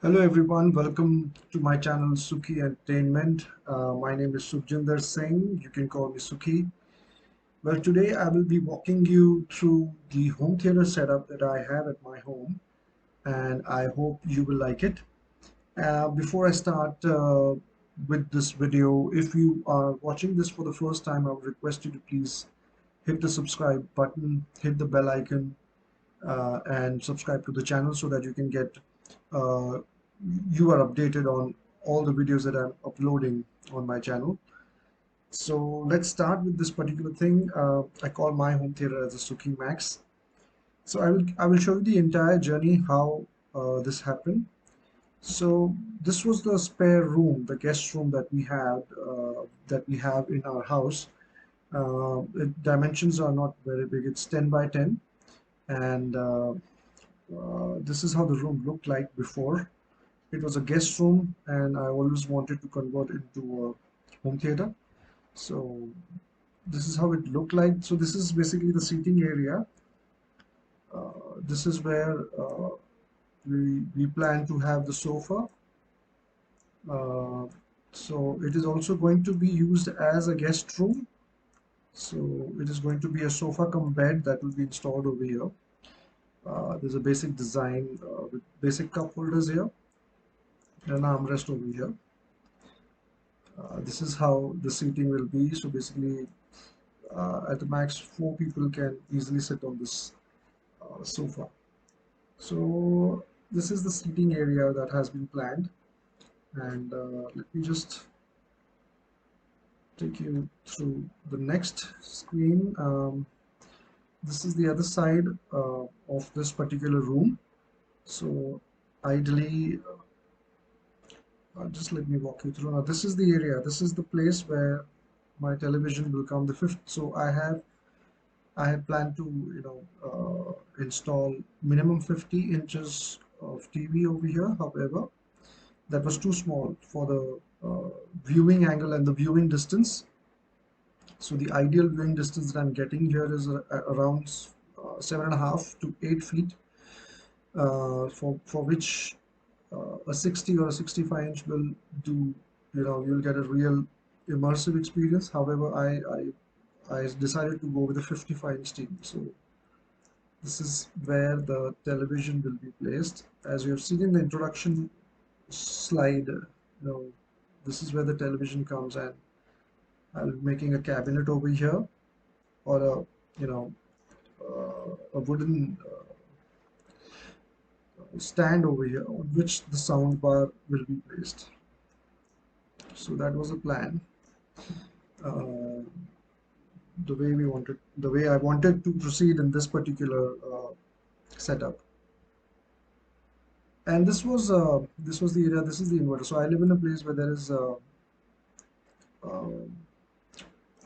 Hello everyone, welcome to my channel Sukhi Entertainment. My name is Sukhjinder Singh. You can call me Sukhi. Well, today I will be walking you through the home theater setup that I have at my home, and I hope you will like it. Before I start with this video, if you are watching this for the first time, I would request you to please hit the subscribe button, hit the bell icon, and subscribe to the channel so that you can get uh, you are updated on all the videos that I'm uploading on my channel. So let's start with this particular thing. I call my home theater as a Suki Max. So I will show you the entire journey how this happened. So this was the spare room, the guest room that we have in our house. Dimensions are not very big. It's 10 by 10, and this is how the room looked like before. It was a guest room, and I always wanted to convert it into a home theater. So this is how it looked like. So this is basically the seating area. This is where we plan to have the sofa. Uh, so it is also going to be used as a guest room. So it is going to be a sofa cum bed that will be installed over here. There's a basic design with basic cup holders here and armrest over here. This is how the seating will be. So basically, at the max, four people can easily sit on this sofa. So this is the seating area that has been planned, and let me just take you through the next screen. This is the other side of this particular room. So ideally, just let me walk you through. Now this is the area. This is the place where my television will come. The fifth. So I had planned to, install minimum 50 inches of TV over here. However, that was too small for the viewing angle and the viewing distance. So the ideal viewing distance that I'm getting here is around 7.5 to 8 feet, for which a 60 or a 65 inch will do. You'll get a real immersive experience. However, I decided to go with a 55-inch TV. So this is where the television will be placed. As you have seen in the introduction slide, this is where the television comes, and I'll be making a cabinet over here, or a wooden stand over here on which the sound bar will be placed. So that was the plan. Uh, the way I wanted to proceed in this particular setup. And this was the area. This is the inverter. So I live in a place where uh,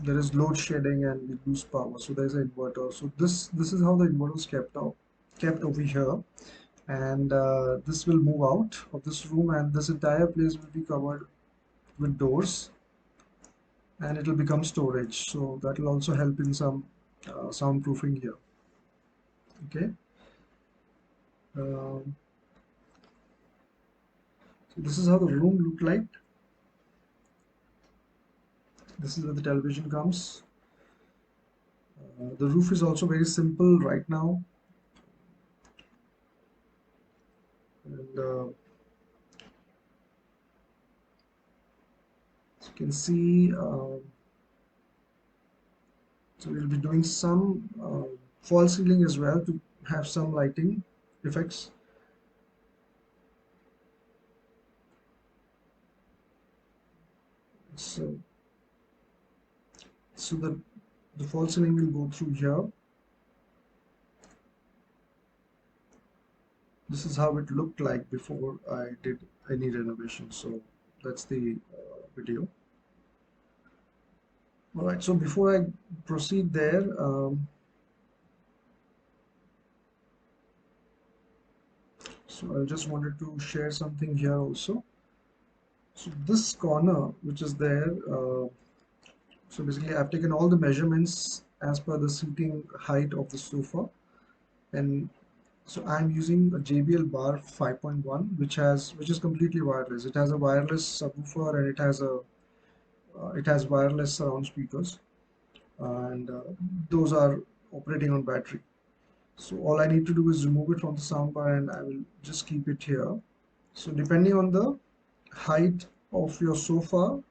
there is load shedding and we lose power. So there's an inverter. So this is how the inverter is kept over here, and this will move out of this room, and this entire place will be covered with doors, and it will become storage. So that will also help in some soundproofing here. Okay. Um, so this is how the room looked like. This is where the television comes. The roof is also very simple right now, and as you can see, so we'll be doing some false ceiling as well to have some lighting effects. So, so the false ceiling will go through here. This is how it looked like before I did any renovation. So that's the video. All right. So before I proceed there, so I just wanted to share something here also. So this corner, which is there, so basically I've taken all the measurements as per the seating height of the sofa, and So I'm using a JBL bar 5.1, which is completely wireless. It has a wireless subwoofer, and it has wireless surround speakers, and those are operating on battery. So all I need to do is remove it from the soundbar, and I will just keep it here. So depending on the height of your sofa,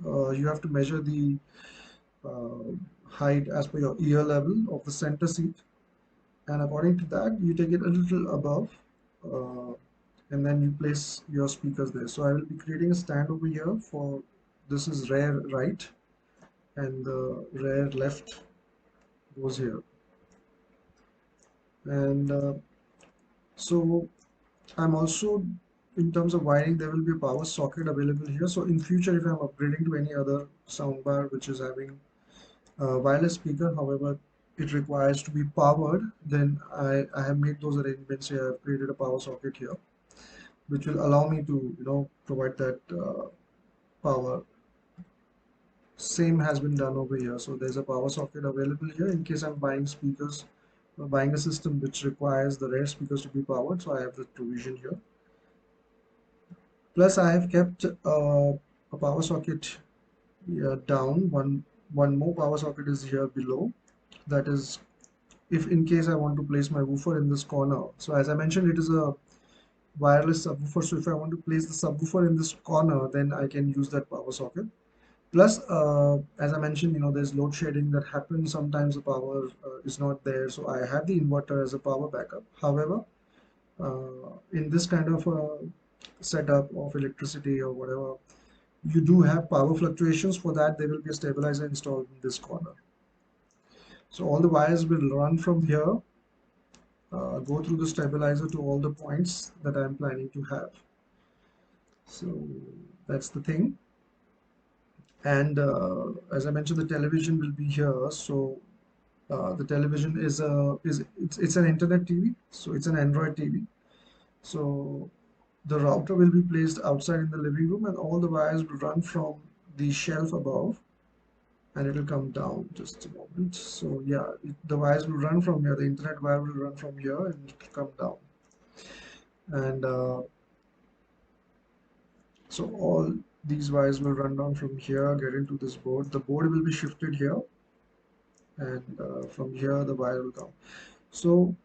you have to measure the uh, height as per your ear level of the center seat, and according to that you take it a little above, uh, and then you place your speakers there. So I will be creating a stand over here for this is rear right, and the rear left goes here. And so I'm also, in terms of wiring, there will be a power socket available here. So in future, if I'm upgrading to any other soundbar which is having a wireless speaker, however, it requires to be powered, then I have made those arrangements here. I've created a power socket here, which will allow me to, provide that power. Same has been done over here. So there's a power socket available here in case I'm buying speakers, buying a system which requires the rear speakers to be powered. So I have the provision here. Plus, I have kept a power socket down. One more power socket is here below. That is, if in case I want to place my woofer in this corner. So as I mentioned, it is a wireless subwoofer. So if I want to place the subwoofer in this corner, then I can use that power socket. Plus, as I mentioned, there's load shedding that happens. Sometimes the power is not there. So I have the inverter as a power backup. However, in this kind of setup of electricity or whatever, you do have power fluctuations. For that, there will be a stabilizer installed in this corner. So all the wires will run from here, go through the stabilizer to all the points that I'm planning to have. So that's the thing. And as I mentioned, the television will be here. So the television it's an internet TV. So it's an Android TV. So the router will be placed outside in the living room, and all the wires will run from the shelf above, and it will come down. Just a moment. So yeah, the wires will run from here. The internet wire will run from here, and it will come down. And so all these wires will run down from here, get into this board. The board will be shifted here, and from here the wire will come. So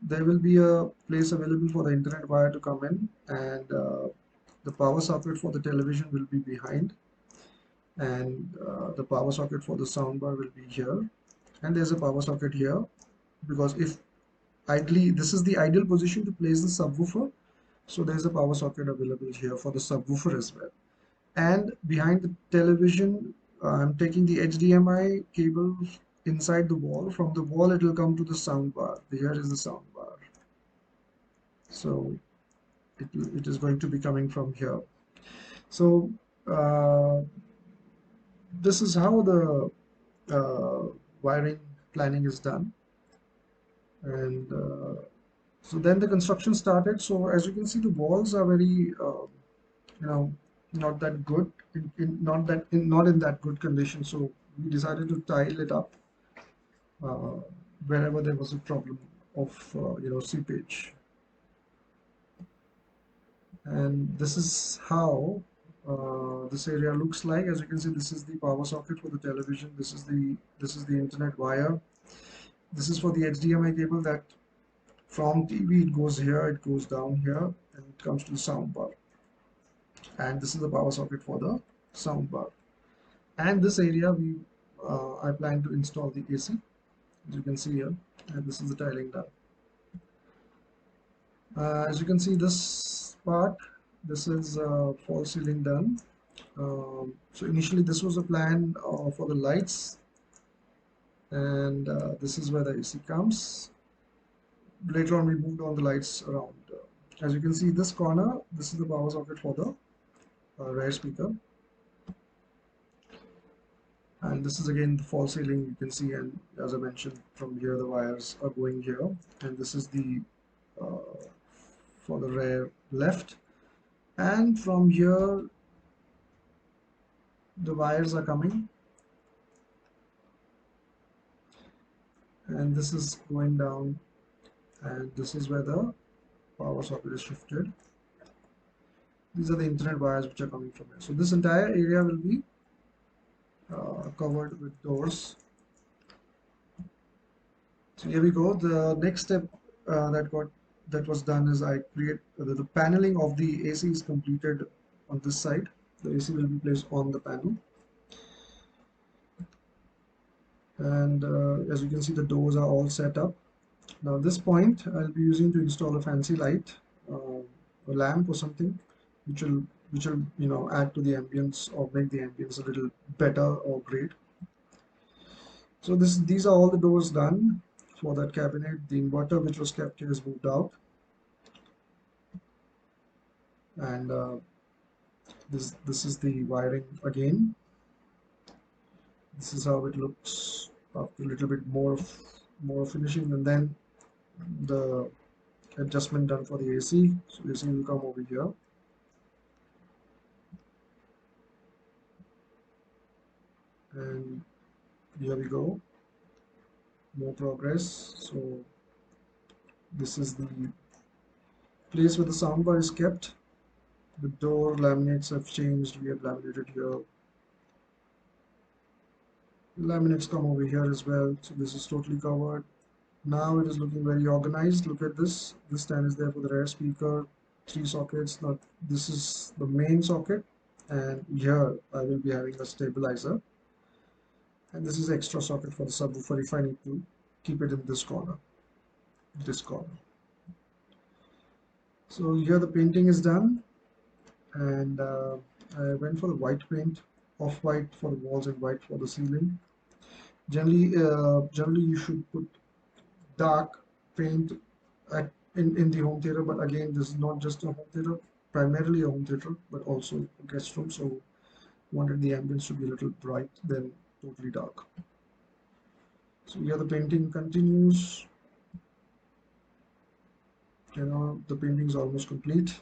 there will be a place available for the internet wire to come in, and the power socket for the television will be behind, and the power socket for the soundbar will be here, and there's a power socket here, because if ideally this is the ideal position to place the subwoofer, so there's a power socket available here for the subwoofer as well. And behind the television, I'm taking the HDMI cable inside the wall. From the wall it will come to the soundbar. Here is the soundbar, so it is going to be coming from here. So uh, this is how the wiring planning is done. And so then the construction started. So as you can see, the walls are very you know not that good, not in that good condition. So we decided to tile it up uh, wherever there was a problem of seepage. And this is how this area looks like. As you can see, this is the power socket for the television. This is the internet wire. This is for the HDMI cable that from TV it goes here, it goes down here, and it comes to the sound bar. And this is the power socket for the sound bar. And this area I plan to install the AC, as you can see here. And this is the tiling done. As you can see, this part, this is false ceiling done. So initially this was a plan for the lights, and this is where the AC comes. Later on we moved on the lights around. As you can see, this corner, this is the power socket for the rear speaker, and this is again the false ceiling you can see. And as I mentioned, from here the wires are going here, and this is the uh, for the rear left, and from here the wires are coming, and this is going down and this is where the power socket is shifted. These are the internet wires which are coming from here. So this entire area will be covered with doors. So here we go. The next step that was done is I create the paneling of the AC is completed on this side. The AC will be placed on the panel, and as you can see, the doors are all set up. Now this point I'll be using to install a fancy light, a lamp or something, which will add to the ambience or make the ambience a little better or great. So these are all the doors done for that cabinet. The inverter which was kept here is moved out, and this is the wiring again. This is how it looks after a little bit more finishing, and then the adjustment done for the AC. So AC will come over here, and here we go. More progress. So this is the place where the soundbar is kept. The door laminates have changed. We have laminated here. Laminates come over here as well. So this is totally covered. Now it is looking very organized. Look at this. This stand is there for the rear speaker. 3 sockets. Now this is the main socket, and here I will be having a stabilizer. And this is extra socket for the subwoofer if I need to keep it in this corner. This corner. So here the painting is done, and I went for the white paint, off-white for the walls and white for the ceiling. Generally you should put dark paint in the home theater, but again, this is not just a home theater, primarily a home theater, but also a guest room. So wanted the ambience to be a little bright than totally dark. So here the painting continues. The painting is almost complete.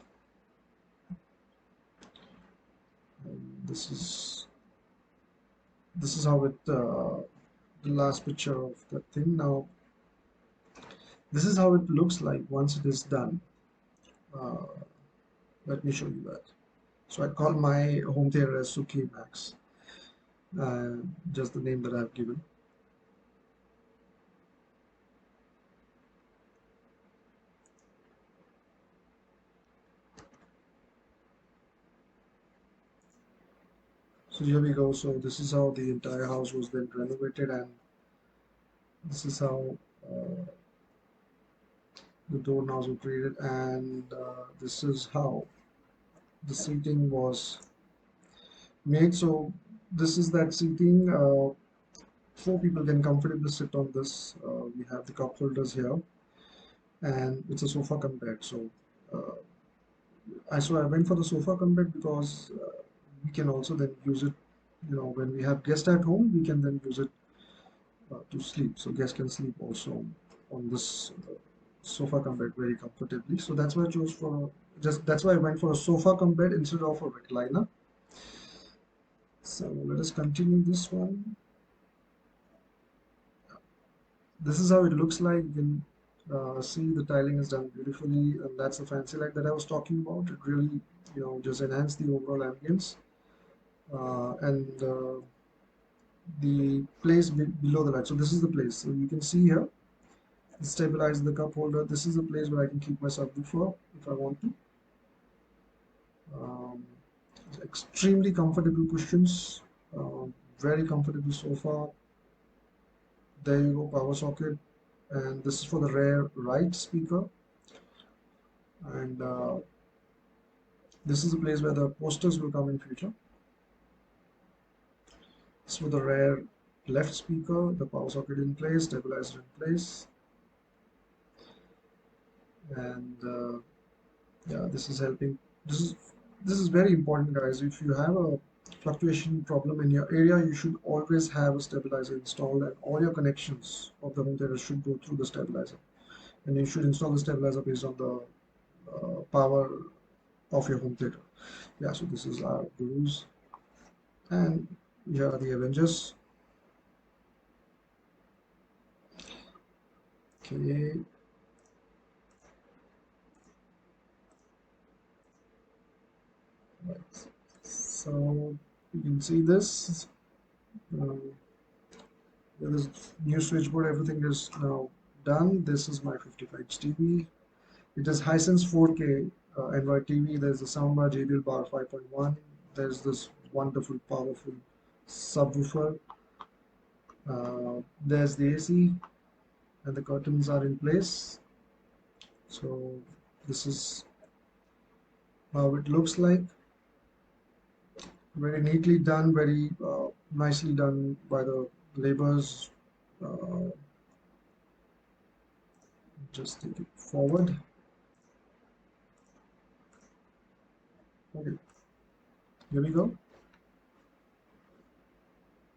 And this is how it the last picture of that thing. Now this is how it looks like once it is done. Uh, Let me show you that. So I call my home theater as Suki Max, uh, just the name that I've given. So here we go. So this is how the entire house was then renovated, and this is how uh, the door knobs were created, and this is how the seating was made. So this is that seating. 4 people can comfortably sit on this. We have the cup holders here, and it's a sofa come bed. So uh, I went for the sofa come bed because we can also then use it. When we have guests at home, we can then use it to sleep. So guests can sleep also on this sofa come bed very comfortably. So that's why I chose for just that's why I went for a sofa come bed instead of a recliner. So let us continue this one. This is how it looks like. You can see the tiling is done beautifully, and that's the fancy light that I was talking about. It really, just enhance the overall ambience. And the place below the light. So this is the place. So you can see here, stabilize the cup holder. This is the place where I can keep my subwoofer if I want to. Um, Extremely comfortable cushions, very comfortable sofa. There you go, power socket, and this is for the rear right speaker. And this is the place where the posters will come in future. This is for the rear left speaker, the power socket in place, stabilizer in place, and yeah, this is helping. This is this is very important, guys. If you have a fluctuation problem in your area, you should always have a stabilizer installed, and all your connections of the home theater should go through the stabilizer. And you should install the stabilizer based on the power of your home theater. Yeah, so this is our gurus, and here are the Avengers. Okay, Right. So you can see this. Um, this new switchboard, everything is now done. This is my 55-inch TV. It has HiSense 4K Android TV. There's the soundbar JBL Bar 5.1. There's this wonderful, powerful subwoofer. There's the AC, and the curtains are in place. So this is how it looks like. Very neatly done, very nicely done by the laborers. Uh, just take it forward. Okay, here we go.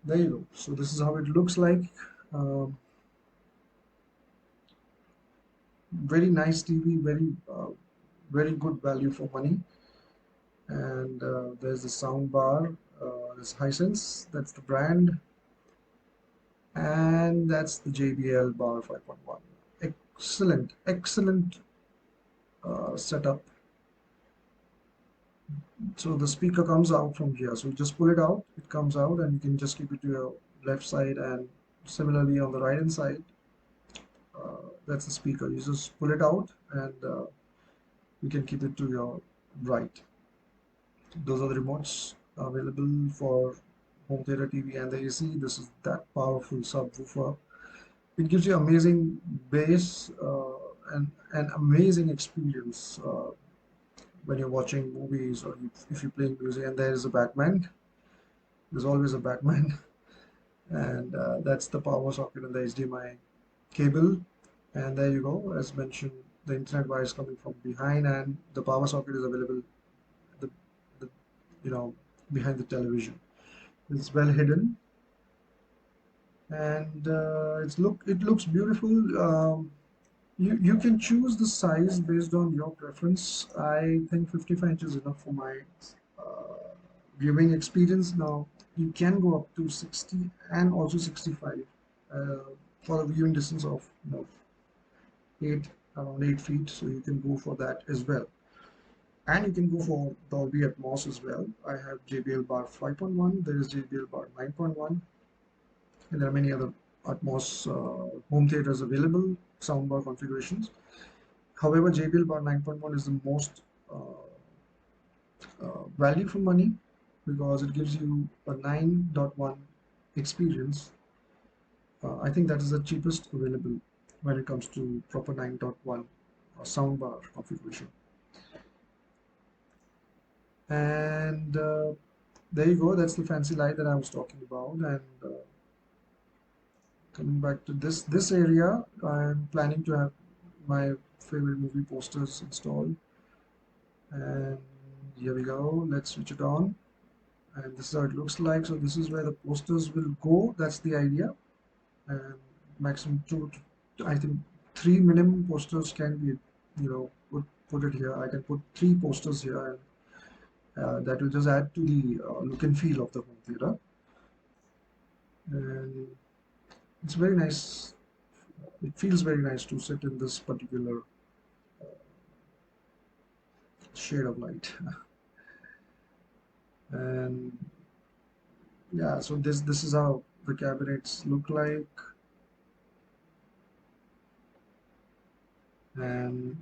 There you go. So this is how it looks like. Um, very nice TV, very good value for money. And there's the sound bar. There's Hisense, that's the brand, and that's the JBL Bar 5.1. Excellent, excellent setup. So the speaker comes out from here. So you just pull it out, it comes out, and you can just keep it to your left side, and similarly on the right hand side, that's the speaker. You just pull it out, and you can keep it to your right. Those are the remotes available for home theater TV and the AC. This is that powerful subwoofer. It gives you amazing bass and an amazing experience when you're watching movies or if you're playing music. And there is a Batman. There's always a Batman, and that's the power socket and the HDMI cable. And there you go. As mentioned, the internet wire is coming from behind, and the power socket is available. The, the you know behind the television. It's well hidden, and it looks beautiful. You can choose the size based on your preference. I think 55 inches is enough for my uh, viewing experience. Now you can go up to 60 and also 65 uh, for a viewing distance of 8 around 8 feet. So you can go for that as well. And you can go for Dolby Atmos as well. I have JBL Bar 5.1. There is JBL Bar 9.1. And there are many other Atmos home theaters available, soundbar configurations. However, JBL Bar 9.1 is the most value for money because it gives you a 9.1 experience. I think that is the cheapest available when it comes to proper 9.1 soundbar configuration. And there you go. That's the fancy light that I was talking about. And coming back to this area, I'm planning to have my favorite movie posters installed. And here we go. Let's switch it on. And this is how it looks like. So this is where the posters will go. That's the idea. And maximum two, I think three minimum posters can be, put it here. I can put three posters here, and that will just add to the look and feel of the home theater. And it's very nice. It feels very nice to sit in this particular shade of light. And yeah, so this is how the cabinets look like. And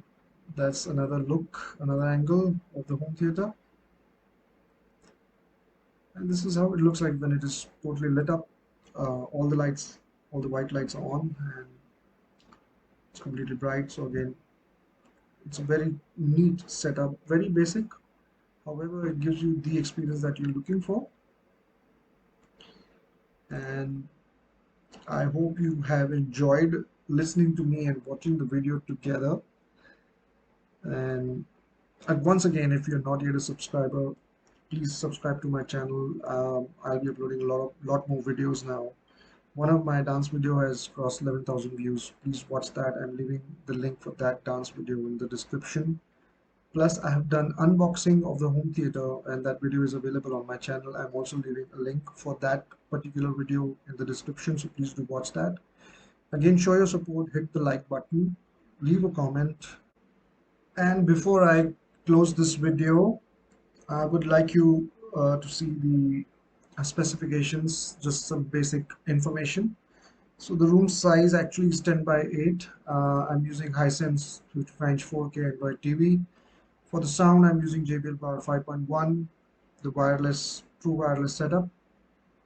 that's another look, another angle of the home theater. And this is how it looks like when it is totally lit up. All the lights, all the white lights are on, and it's completely bright. So again, it's a very neat setup, very basic. However, it gives you the experience that you're looking for. And I hope you have enjoyed listening to me and watching the video together. And once again, if you're not yet a subscriber, please subscribe to my channel. I'll be uploading lot more videos now. One of my dance video has crossed 11,000 views. Please watch that. I'm leaving the link for that dance video in the description. Plus, I have done unboxing of the home theater, and that video is available on my channel. I'm also leaving a link for that particular video in the description, so please do watch that. Again, show your support, hit the like button, leave a comment. And before I close this video, I would like you to see the specifications, just some basic information. So the room size actually is 10 by 8. I'm using HiSense 55-inch 4K Android TV. For the sound, I'm using JBL Power 5.1, the wireless, true wireless setup.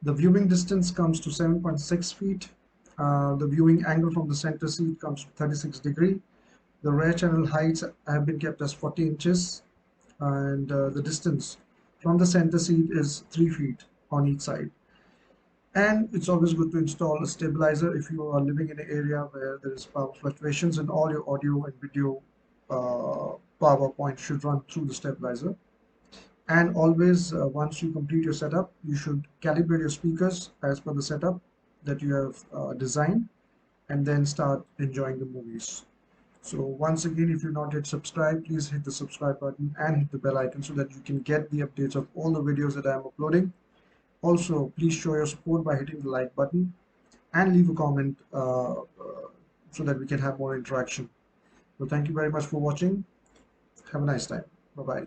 The viewing distance comes to 7.6 feet. The viewing angle from the center seat comes to 36 degree. The rear channel heights have been kept as 40 inches, and the distance from the center seat is 3 feet on each side. And it's always good to install a stabilizer if you are living in an area where there is power fluctuations, and all your audio and video power points should run through the stabilizer. And always, once you complete your setup, you should calibrate your speakers as per the setup that you have designed, and then start enjoying the movies. So once again, if you're not yet subscribed, please hit the subscribe button and hit the bell icon so that you can get the updates of all the videos that I'm uploading. Also, please show your support by hitting the like button and leave a comment so that we can have more interaction. So thank you very much for watching. Have a nice time. Bye-bye.